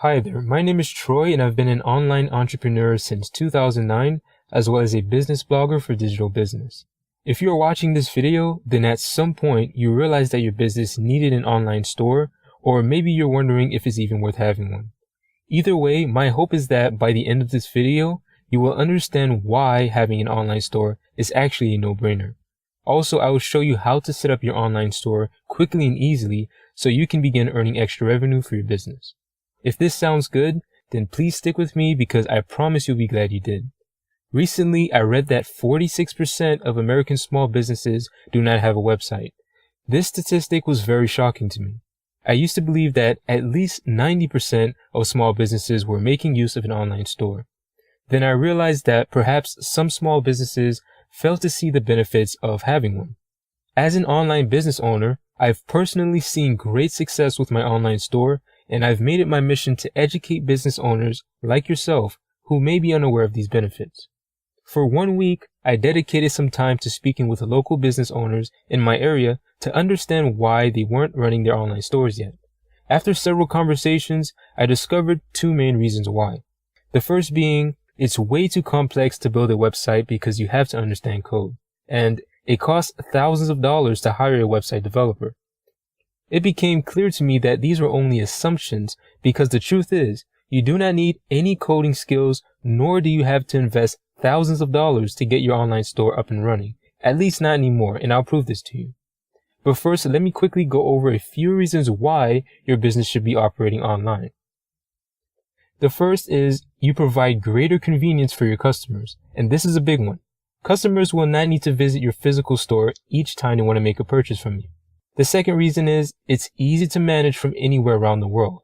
Hi there, my name is Troy and I've been an online entrepreneur since 2009, as well as a business blogger for digital business. If you're watching this video, then at some point you realize that your business needed an online store, or maybe you're wondering if it's even worth having one. Either way, my hope is that by the end of this video, you will understand why having an online store is actually a no-brainer. Also, I will show you how to set up your online store quickly and easily so you can begin earning extra revenue for your business. If this sounds good, then please stick with me because I promise you'll be glad you did. Recently, I read that 46% of American small businesses do not have a website. This statistic was very shocking to me. I used to believe that at least 90% of small businesses were making use of an online store. Then I realized that perhaps some small businesses fail to see the benefits of having one. As an online business owner, I've personally seen great success with my online store, and I've made it my mission to educate business owners like yourself who may be unaware of these benefits. For 1 week, I dedicated some time to speaking with local business owners in my area to understand why they weren't running their online stores yet. After several conversations, I discovered two main reasons why. The first being, it's way too complex to build a website because you have to understand code, and it costs thousands of dollars to hire a website developer. It became clear to me that these were only assumptions because the truth is, you do not need any coding skills, nor do you have to invest thousands of dollars to get your online store up and running. At least not anymore, and I'll prove this to you. But first, let me quickly go over a few reasons why your business should be operating online. The first is you provide greater convenience for your customers, and this is a big one. Customers will not need to visit your physical store each time they want to make a purchase from you. The second reason is it's easy to manage from anywhere around the world.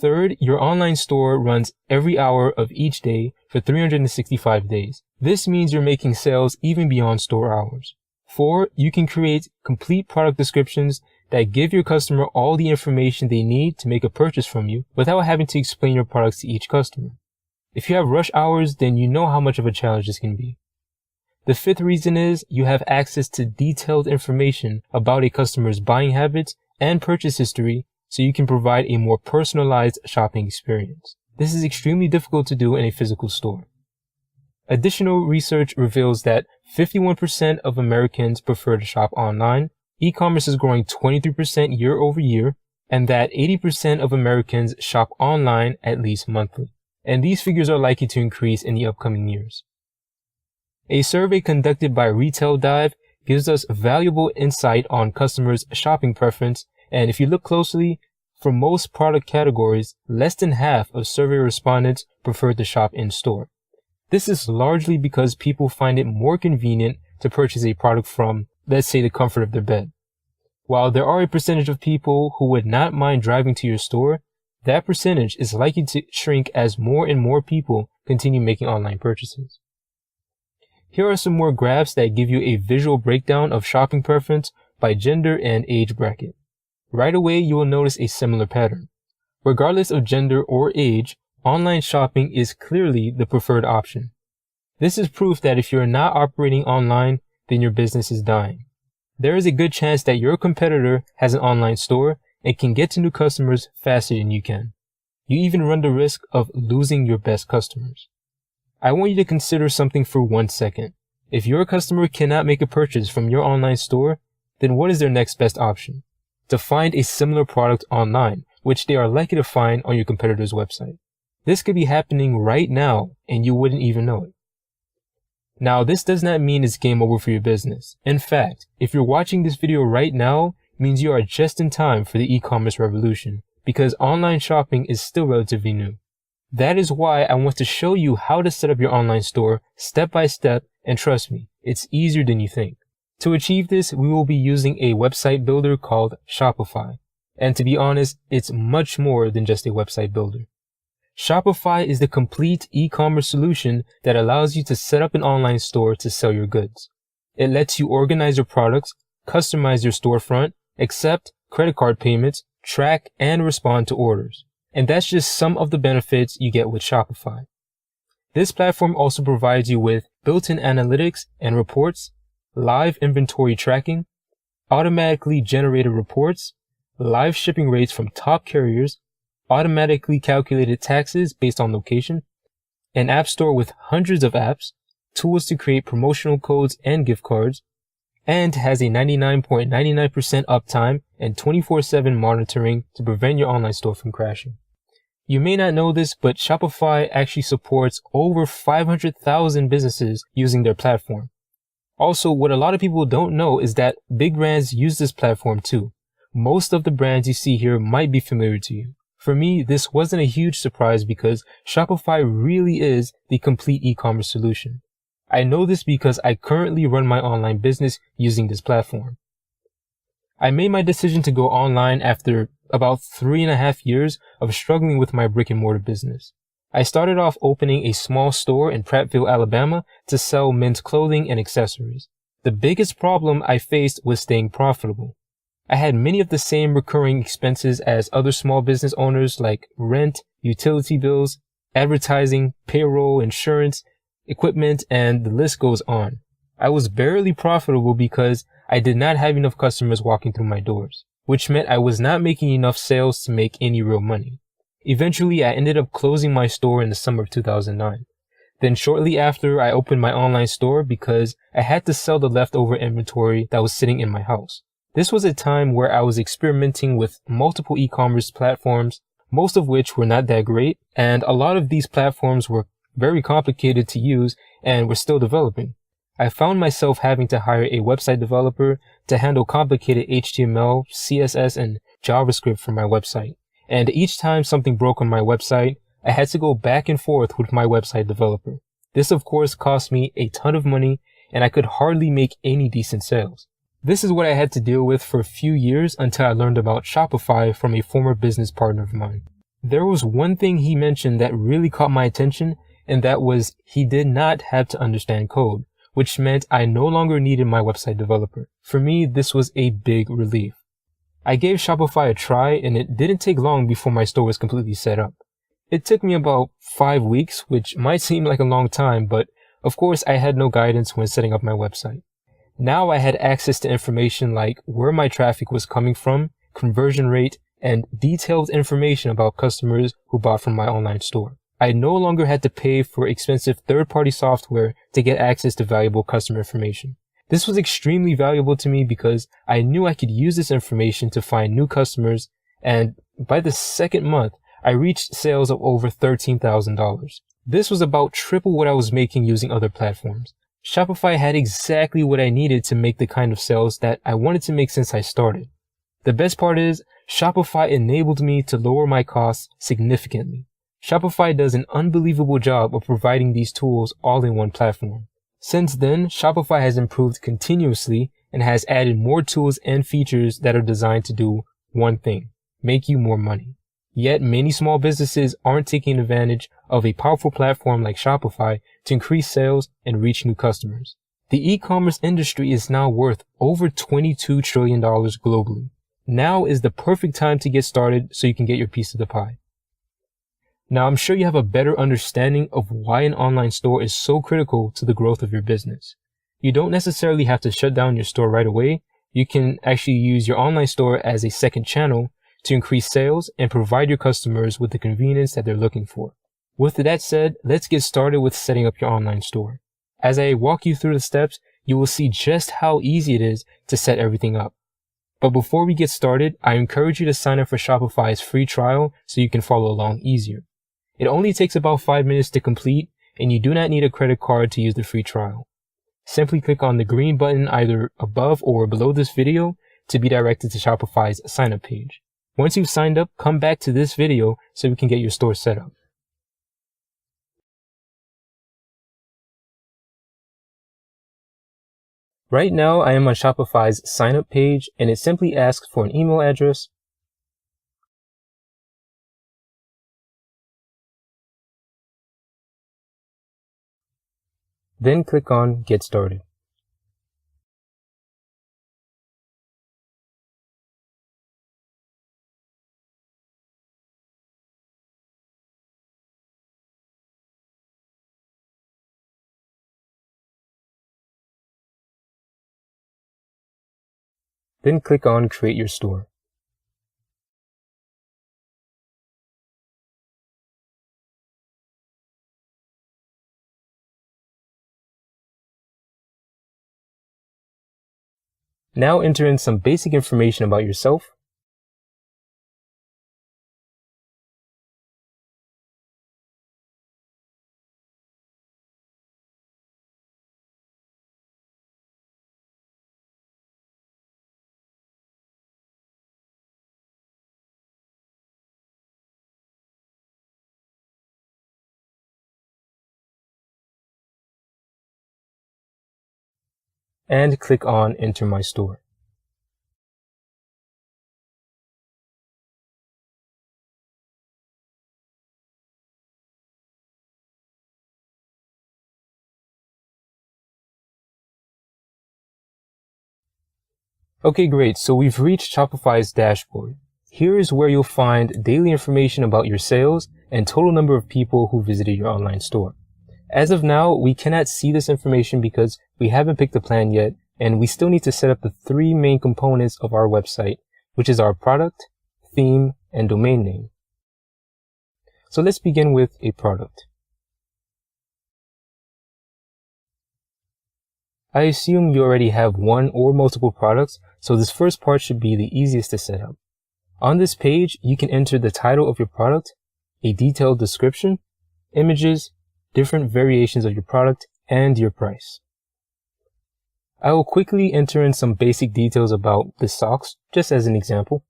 Third, your online store runs every hour of each day for 365 days. This means you're making sales even beyond store hours. 4, you can create complete product descriptions that give your customer all the information they need to make a purchase from you without having to explain your products to each customer. If you have rush hours, then you know how much of a challenge this can be. The fifth reason is you have access to detailed information about a customer's buying habits and purchase history so you can provide a more personalized shopping experience. This is extremely difficult to do in a physical store. Additional research reveals that 51% of Americans prefer to shop online, e-commerce is growing 23% year over year, and that 80% of Americans shop online at least monthly. And these figures are likely to increase in the upcoming years. A survey conducted by Retail Dive gives us valuable insight on customers' shopping preference, and if you look closely, for most product categories, less than half of survey respondents prefer to shop in-store. This is largely because people find it more convenient to purchase a product from, let's say, the comfort of their bed. While there are a percentage of people who would not mind driving to your store, that percentage is likely to shrink as more and more people continue making online purchases. Here are some more graphs that give you a visual breakdown of shopping preference by gender and age bracket. Right away, you will notice a similar pattern. Regardless of gender or age, online shopping is clearly the preferred option. This is proof that if you're not operating online, then your business is dying. There is a good chance that your competitor has an online store and can get to new customers faster than you can. You even run the risk of losing your best customers. I want you to consider something for 1 second. If your customer cannot make a purchase from your online store, then what is their next best option? To find a similar product online, which they are likely to find on your competitor's website. This could be happening right now, and you wouldn't even know it. Now, this does not mean it's game over for your business. In fact, if you're watching this video right now, it means you are just in time for the e-commerce revolution, because online shopping is still relatively new. That is why I want to show you how to set up your online store step by step, and trust me, it's easier than you think. To achieve this, we will be using a website builder called Shopify. And to be honest, it's much more than just a website builder. Shopify is the complete e-commerce solution that allows you to set up an online store to sell your goods. It lets you organize your products, customize your storefront, accept credit card payments, track and respond to orders. And that's just some of the benefits you get with Shopify. This platform also provides you with built-in analytics and reports, live inventory tracking, automatically generated reports, live shipping rates from top carriers, automatically calculated taxes based on location, an app store with hundreds of apps, tools to create promotional codes and gift cards, and has a 99.99% uptime and 24/7 monitoring to prevent your online store from crashing. You may not know this, but Shopify actually supports over 500,000 businesses using their platform. Also, what a lot of people don't know is that big brands use this platform too. Most of the brands you see here might be familiar to you. For me, this wasn't a huge surprise because Shopify really is the complete e-commerce solution. I know this because I currently run my online business using this platform. I made my decision to go online after about 3.5 years of struggling with my brick and mortar business. I started off opening a small store in Prattville, Alabama to sell men's clothing and accessories. The biggest problem I faced was staying profitable. I had many of the same recurring expenses as other small business owners like rent, utility bills, advertising, payroll, insurance, equipment, and the list goes on. I was barely profitable because I did not have enough customers walking through my doors, which meant I was not making enough sales to make any real money. Eventually, I ended up closing my store in the summer of 2009. Then shortly after, I opened my online store because I had to sell the leftover inventory that was sitting in my house. This was a time where I was experimenting with multiple e-commerce platforms, most of which were not that great, and a lot of these platforms were very complicated to use and were still developing. I found myself having to hire a website developer to handle complicated HTML, CSS, and JavaScript for my website. And each time something broke on my website, I had to go back and forth with my website developer. This of course cost me a ton of money and I could hardly make any decent sales. This is what I had to deal with for a few years until I learned about Shopify from a former business partner of mine. There was one thing he mentioned that really caught my attention, and that was he did not have to understand code, which meant I no longer needed my website developer. For me, this was a big relief. I gave Shopify a try and it didn't take long before my store was completely set up. It took me about 5 weeks, which might seem like a long time, but of course I had no guidance when setting up my website. Now I had access to information like where my traffic was coming from, conversion rate, and detailed information about customers who bought from my online store. I no longer had to pay for expensive third-party software to get access to valuable customer information. This was extremely valuable to me because I knew I could use this information to find new customers, and by the second month, I reached sales of over $13,000. This was about triple what I was making using other platforms. Shopify had exactly what I needed to make the kind of sales that I wanted to make since I started. The best part is, Shopify enabled me to lower my costs significantly. Shopify does an unbelievable job of providing these tools all in one platform. Since then, Shopify has improved continuously and has added more tools and features that are designed to do one thing: make you more money. Yet many small businesses aren't taking advantage of a powerful platform like Shopify to increase sales and reach new customers. The e-commerce industry is now worth over $22 trillion globally. Now is the perfect time to get started so you can get your piece of the pie. Now, I'm sure you have a better understanding of why an online store is so critical to the growth of your business. You don't necessarily have to shut down your store right away. You can actually use your online store as a second channel to increase sales and provide your customers with the convenience that they're looking for. With that said, let's get started with setting up your online store. As I walk you through the steps, you will see just how easy it is to set everything up. But before we get started, I encourage you to sign up for Shopify's free trial so you can follow along easier. It only takes about 5 minutes to complete, and you do not need a credit card to use the free trial. Simply click on the green button either above or below this video to be directed to Shopify's sign up page. Once you've signed up, come back to this video so we can get your store set up. Right now, I am on Shopify's sign up page, and it simply asks for an email address, then click on Get Started. Then click on Create Your Store. Now enter in some basic information about yourself. And click on Enter My Store. Okay, great. So we've reached Shopify's dashboard. Here is where you'll find daily information about your sales and total number of people who visited your online store. As of now, we cannot see this information because we haven't picked a plan yet, and we still need to set up the three main components of our website, which is our product, theme, and domain name. So let's begin with a product. I assume you already have one or multiple products, so this first part should be the easiest to set up. On this page, you can enter the title of your product, a detailed description, images, different variations of your product, and your price. I will quickly enter in some basic details about the socks, just as an example.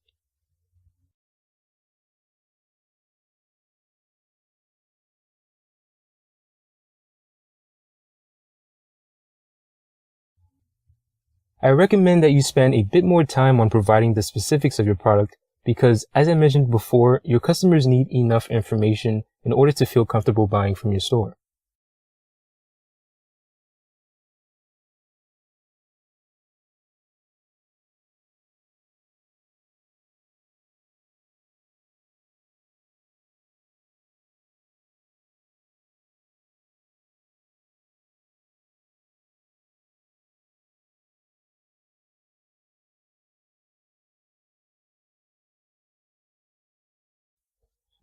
I recommend that you spend a bit more time on providing the specifics of your product because, as I mentioned before, your customers need enough information in order to feel comfortable buying from your store.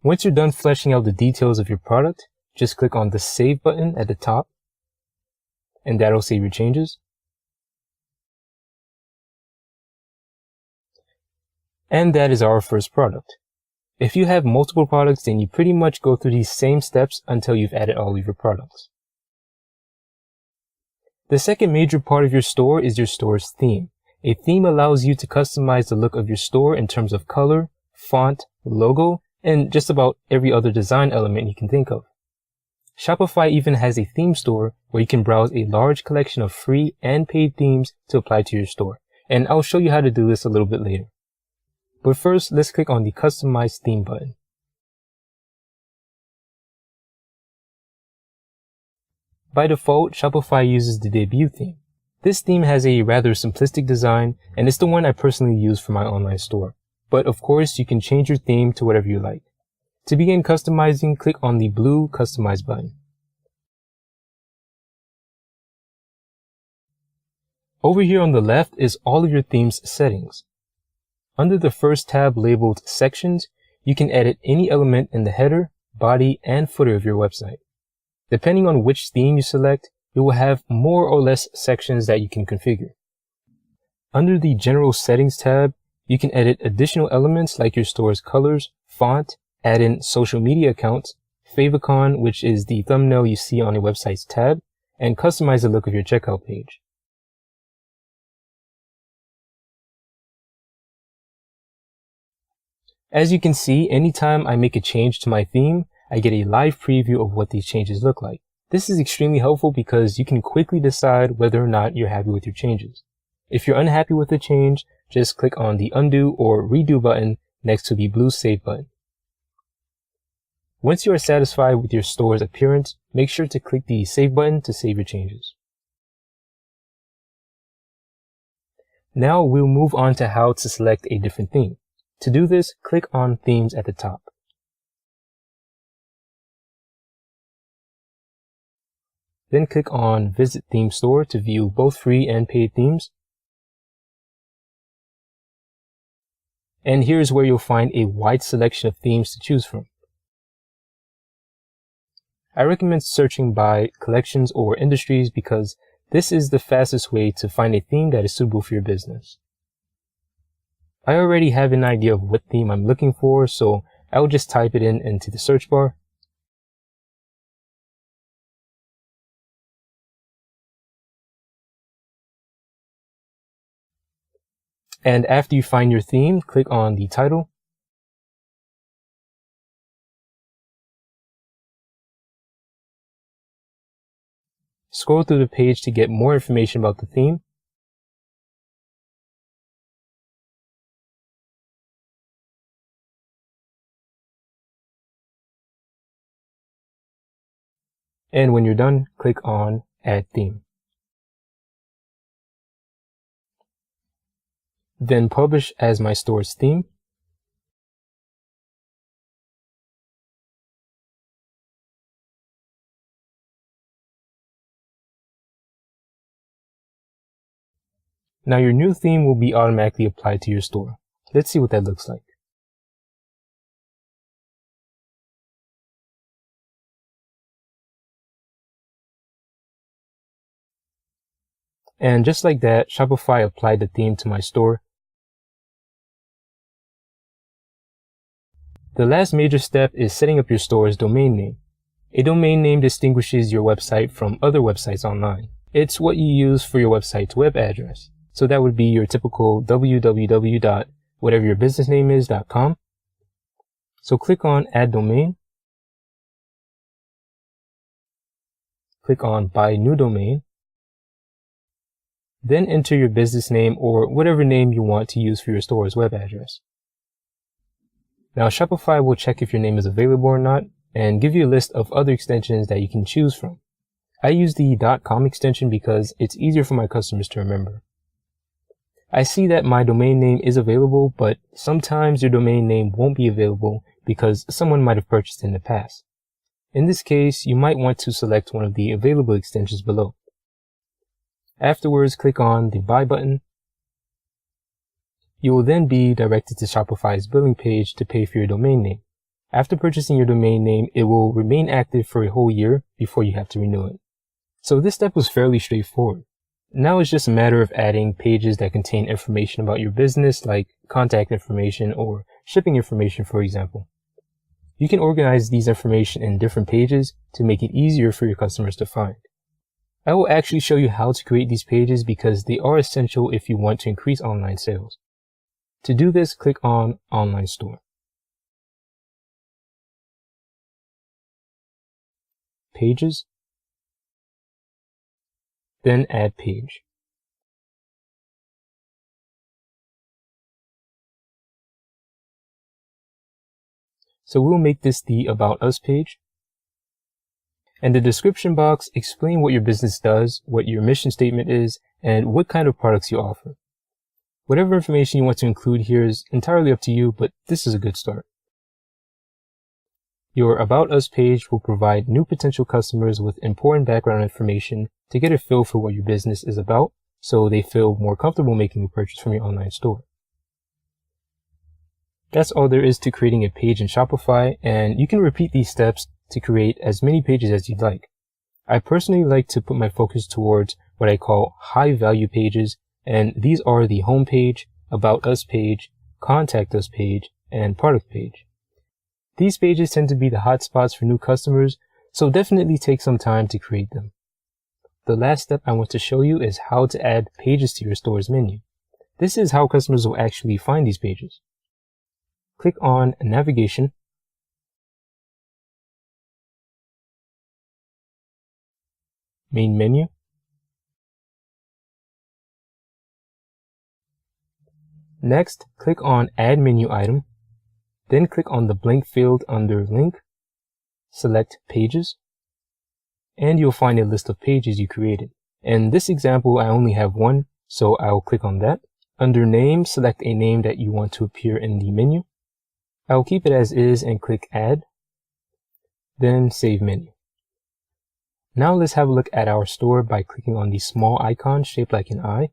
Once you're done fleshing out the details of your product, just click on the Save button at the top, and that'll save your changes. And that is our first product. If you have multiple products, then you pretty much go through these same steps until you've added all of your products. The second major part of your store is your store's theme. A theme allows you to customize the look of your store in terms of color, font, logo, and just about every other design element you can think of. Shopify even has a theme store where you can browse a large collection of free and paid themes to apply to your store. And I'll show you how to do this a little bit later. But first, let's click on the Customize Theme button. By default, Shopify uses the Debut theme. This theme has a rather simplistic design, and it's the one I personally use for my online store. But of course, you can change your theme to whatever you like. To begin customizing, click on the blue Customize button. Over here on the left is all of your theme's settings. Under the first tab labeled Sections, you can edit any element in the header, body, and footer of your website. Depending on which theme you select, you will have more or less sections that you can configure. Under the General Settings tab, you can edit additional elements like your store's colors, font, add in social media accounts, favicon, which is the thumbnail you see on a website's tab, and customize the look of your checkout page. As you can see, anytime I make a change to my theme, I get a live preview of what these changes look like. This is extremely helpful because you can quickly decide whether or not you're happy with your changes. If you're unhappy with the change, just click on the Undo or Redo button next to the blue Save button. Once you are satisfied with your store's appearance, make sure to click the Save button to save your changes. Now we'll move on to how to select a different theme. To do this, click on Themes at the top. Then click on Visit Theme Store to view both free and paid themes. And here's where you'll find a wide selection of themes to choose from. I recommend searching by collections or industries because This is the fastest way to find a theme that is suitable for your business. I already have an idea of what theme I'm looking for, so I will just type it into the search bar. And after you find your theme, click on the title. Scroll through the page to get more information about the theme. And when you're done, click on Add Theme. Then publish as my store's theme. Now your new theme will be automatically applied to your store. Let's see what that looks like. And just like that, Shopify applied the theme to my store. The last major step is setting up your store's domain name. A domain name distinguishes your website from other websites online. It's what you use for your website's web address. So that would be your typical www.whateveryourbusinessname.com. So click on Add Domain. Click on Buy New Domain. Then enter your business name or whatever name you want to use for your store's web address. Now Shopify will check if your name is available or not and give you a list of other extensions that you can choose from. I use the .com extension because it's easier for my customers to remember. I see that my domain name is available, but sometimes your domain name won't be available because someone might have purchased it in the past. In this case, you might want to select one of the available extensions below. Afterwards, click on the Buy button. You will then be directed to Shopify's billing page to pay for your domain name. After purchasing your domain name, it will remain active for a whole year before you have to renew it. So this step was fairly straightforward. Now it's just a matter of adding pages that contain information about your business, like contact information or shipping information, for example. You can organize these information in different pages to make it easier for your customers to find. I will actually show you how to create these pages because they are essential if you want to increase online sales. To do this, click on Online Store. Pages. Then Add Page. So we'll make this the About Us page. And the description box, explain what your business does, what your mission statement is, and what kind of products you offer. Whatever information you want to include here is entirely up to you, but this is a good start. Your About Us page will provide new potential customers with important background information to get a feel for what your business is about, so they feel more comfortable making a purchase from your online store. That's all there is to creating a page in Shopify, and you can repeat these steps to create as many pages as you'd like. I personally like to put my focus towards what I call high value pages, and these are the home page, About Us page, Contact Us page, and Product page. These pages tend to be the hot spots for new customers, so definitely take some time to create them. The last step I want to show you is how to add pages to your store's menu. This is how customers will actually find these pages. Click on Navigation. Main menu. Next, click on Add Menu Item. Then click on the blank field under Link. Select Pages. And you'll find a list of pages you created. In this example, I only have one, so I'll click on that. Under Name, select a name that you want to appear in the menu. I'll keep it as is and click Add. Then Save Menu. Now let's have a look at our store by clicking on the small icon shaped like an eye.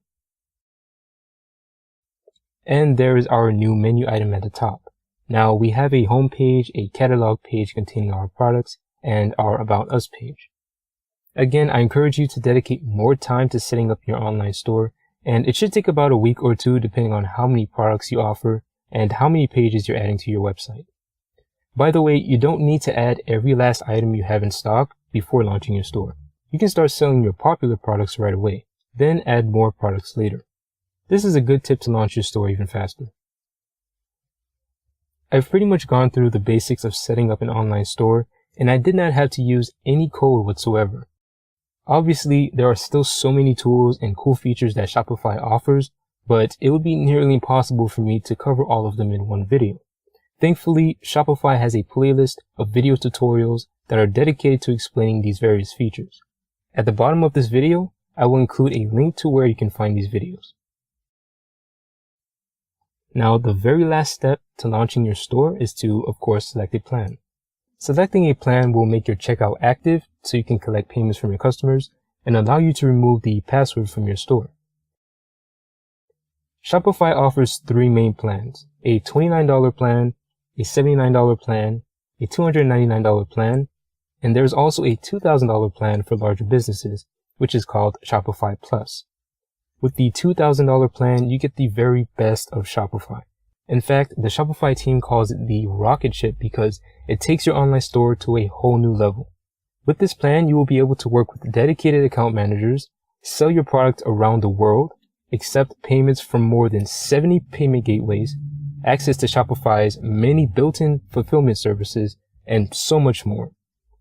And there is our new menu item at the top. Now we have a home page, a catalog page containing our products, and our About Us page. Again, I encourage you to dedicate more time to setting up your online store, and it should take about a week or two depending on how many products you offer and how many pages you're adding to your website. By the way, you don't need to add every last item you have in stock before launching your store. You can start selling your popular products right away, then add more products later. This is a good tip to launch your store even faster. I've pretty much gone through the basics of setting up an online store, and I did not have to use any code whatsoever. Obviously, there are still so many tools and cool features that Shopify offers, but it would be nearly impossible for me to cover all of them in one video. Thankfully, Shopify has a playlist of video tutorials that are dedicated to explaining these various features. At the bottom of this video, I will include a link to where you can find these videos. Now, the very last step to launching your store is to, of course, select a plan. Selecting a plan will make your checkout active so you can collect payments from your customers and allow you to remove the password from your store. Shopify offers three main plans: a $29 plan, a $79 plan, a $299 plan, and there's also a $2,000 plan for larger businesses, which is called Shopify Plus. With the $2,000 plan, you get the very best of Shopify. In fact, the Shopify team calls it the rocket ship because it takes your online store to a whole new level. With this plan, you will be able to work with dedicated account managers, sell your product around the world, accept payments from more than 70 payment gateways, access to Shopify's many built-in fulfillment services, and so much more.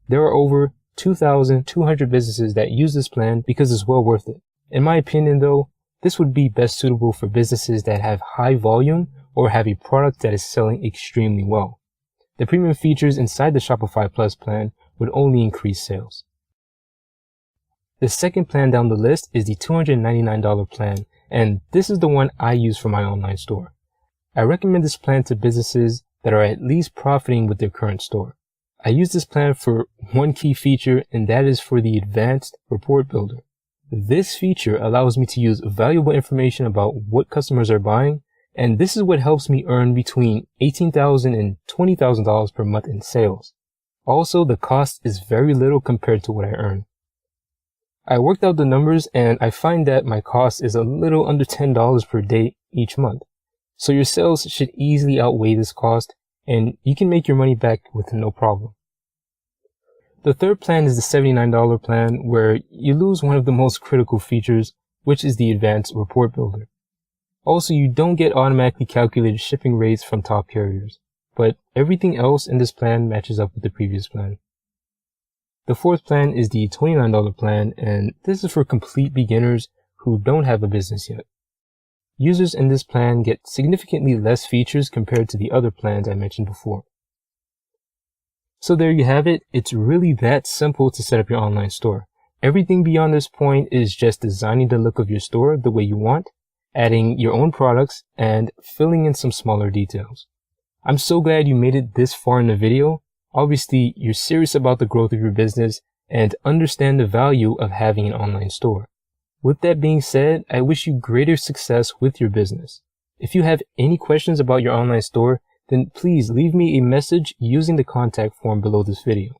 There are over 2,200 businesses that use this plan because it's well worth it. In my opinion, though, this would be best suitable for businesses that have high volume or have a product that is selling extremely well. The premium features inside the Shopify Plus plan would only increase sales. The second plan down the list is the $299 plan, and this is the one I use for my online store. I recommend this plan to businesses that are at least profiting with their current store. I use this plan for one key feature, and that is for the advanced report builder. This feature allows me to use valuable information about what customers are buying, and this is what helps me earn between $18,000 and $20,000 per month in sales. Also, the cost is very little compared to what I earn. I worked out the numbers and I find that my cost is a little under $10 per day each month. So your sales should easily outweigh this cost, and you can make your money back with no problem. The third plan is the $79 plan, where you lose one of the most critical features, which is the advanced report builder. Also, you don't get automatically calculated shipping rates from top carriers, but everything else in this plan matches up with the previous plan. The fourth plan is the $29 plan, and this is for complete beginners who don't have a business yet. Users in this plan get significantly less features compared to the other plans I mentioned before. So there you have it. It's really that simple to set up your online store. Everything beyond this point is just designing the look of your store the way you want, adding your own products, and filling in some smaller details. I'm so glad you made it this far in the video. Obviously, you're serious about the growth of your business and understand the value of having an online store. With that being said, I wish you greater success with your business. If you have any questions about your online store, then please leave me a message using the contact form below this video.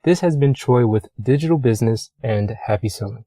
This has been Troy with Digital Business, and happy selling.